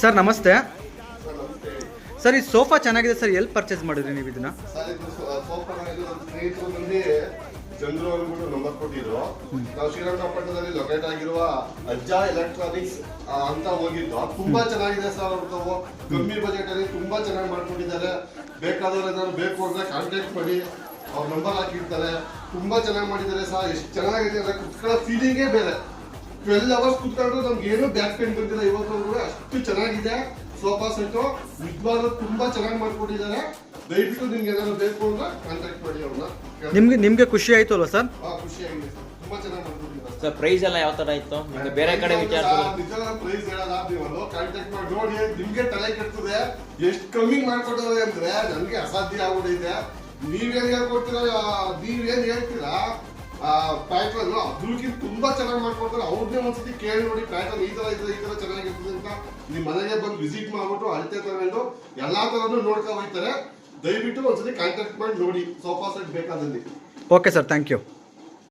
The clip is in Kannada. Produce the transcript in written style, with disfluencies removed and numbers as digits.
ಸರ್ ನಮಸ್ತೆ. ಸರ್ ನಮಸ್ತೆ. ಸರ್ ಈ ಸೋಫಾ ಚೆನ್ನಾಗಿದೆ ಸರ್, ಎಲ್ಲಿ ಪರ್ಚೇಸ್ ಮಾಡಿದ್ರಿ ನೀವು ಇದನ್ನ? ಸರ್ ಇದು ಸೋಫಾ ಸ್ನೇಹಿತರು ಬಂದು ಚಂದ್ರು ಅಂದ್ಬಿಟ್ಟು ನಂಬರ್ ಕೊಟ್ಟಿದ್ರು. ನಾವು ಶ್ರೀರಂಗಪಟ್ಟಣದಲ್ಲಿ ಲೊಕೇಟ್ ಆಗಿರುವ ಅಜ್ಜ ಎಲೆಕ್ಟ್ರಾನಿಕ್ಸ್ ಅಂತ ಹೋಗಿದ್ದು. ತುಂಬಾ ಚೆನ್ನಾಗಿದೆ ಸರ್, ಅವ್ರದ್ದು ಕಮ್ಮಿ ಬಜೆಟ್ ಅಲ್ಲಿ ತುಂಬಾ ಚೆನ್ನಾಗಿ ಮಾಡ್ಕೊಂಡಿದ್ದಾರೆ. ಬೇಕಾದವ್ರು ಏನಾದ್ರು ಬೇಕು ಅಂದ್ರೆ ಕಾಂಟ್ಯಾಕ್ಟ್ ಮಾಡಿ, ಅವ್ರ ನಂಬರ್ ಹಾಕಿರ್ತಾರೆ. ತುಂಬಾ ಚೆನ್ನಾಗಿ ಮಾಡಿದ್ದಾರೆ ಸರ್. ಎಷ್ಟು ಚೆನ್ನಾಗಿದೆ ಅಂದ್ರೆ ಕುತ್ಕೊಳ್ಳೋ ಫೀಲಿಂಗೇ ಬೇರೆ. 12 ಅವರ್ಸ್ ಕುತ್ಕೊಂಡ್ರು ನಮ್ಗೆ ಏನು ಬ್ಯಾಕ್ ಪೇನ್ ಬಂದಿಲ್ಲ ಇವತ್ತು. ಅಷ್ಟು ಚೆನ್ನಾಗಿದೆ ಸೋಫಾ ಸೆಟ್ಟು. ನಿಜವಾಗ್ಲೂ ತುಂಬಾ ಚೆನ್ನಾಗಿ ಮಾಡ್ಕೊಟ್ಟಿದ್ದಾರೆ. ದಯವಿಟ್ಟು ನಿಮ್ಗೆ ಏನಾದ್ರು ಬೇಕು ಅಂದ್ರೆ ಕಾಂಟ್ಯಾಕ್ಟ್ ಮಾಡಿ ಅವ್ರನ್ನ. ನಿಮ್ಗೆ ಖುಷಿ ಆಯ್ತು ಅಲ್ವಾ ಸರ್? ಖುಷಿ ಆಗಿದೆ ಸರ್, ತುಂಬಾ ಚೆನ್ನಾಗಿ ಮಾಡ್ಕೊಟ್ಟಿದ್ದಾರೆ ಸರ್. ಪ್ರೈಸ್ ಎಲ್ಲ ಯಾವ ತರ ಇತ್ತು? ಬೇರೆ ಕಡೆ ವಿಚಾರ ನಿಜವಾದ ಪ್ರೈಸ್ ಹೇಳಲ್ಲ, ನೀವು ಕಾಂಟ್ಯಾಕ್ಟ್ ಮಾಡಿ ನೋಡಿ. ನಿಮ್ಗೆ ತಲೆ ಕೆಡ್ತದೆ ಎಷ್ಟು ಕಮ್ಮಿ ಮಾಡ್ಕೊಟ್ಟವ್ರೆ ಅಂದ್ರೆ ನನ್ಗೆ ಅಸಾಧ್ಯ ಆಗ್ಬಿಟ್ಟಿದೆ. ನೀವೇನ್ ಹೇಳ್ಕೊಡ್ತೀರಾ, ನೀವೇನ್ ಹೇಳ್ತೀರಾ ಪ್ಯಾಟರ್ನ್ ಅದ್ರಕ್ಕಿಂತ ತುಂಬಾ ಚೆನ್ನಾಗಿ ಮಾಡ್ಕೊಡ್ತಾರೆ. ಅವ್ರನ್ನೇ ಒಂದ್ಸತಿ ಕೇಳಿ ನೋಡಿ, ಪ್ಯಾಟರ್ನ್ ಈ ತರ ಚೆನ್ನಾಗಿರ್ತದೆ ಅಂತ. ನಿಮ್ ಮನೆಗೆ ಬಂದು ವಿಸಿಟ್ ಮಾಡ್ಬಿಟ್ಟು ಅಳತೆ ತಗೊಂಡು ಎಲ್ಲಾ ತರನು ನೋಡ್ಕೊಂಡು ಹೋಗ್ತಾರೆ. ದಯವಿಟ್ಟು ಒಂದ್ಸತಿ ಕಾಂಟ್ಯಾಕ್ಟ್ ಮಾಡಿ ನೋಡಿ ಸೋಫಾ ಸೆಟ್ ಬೇಕಾದಲ್ಲಿ. Okay sir, thank you.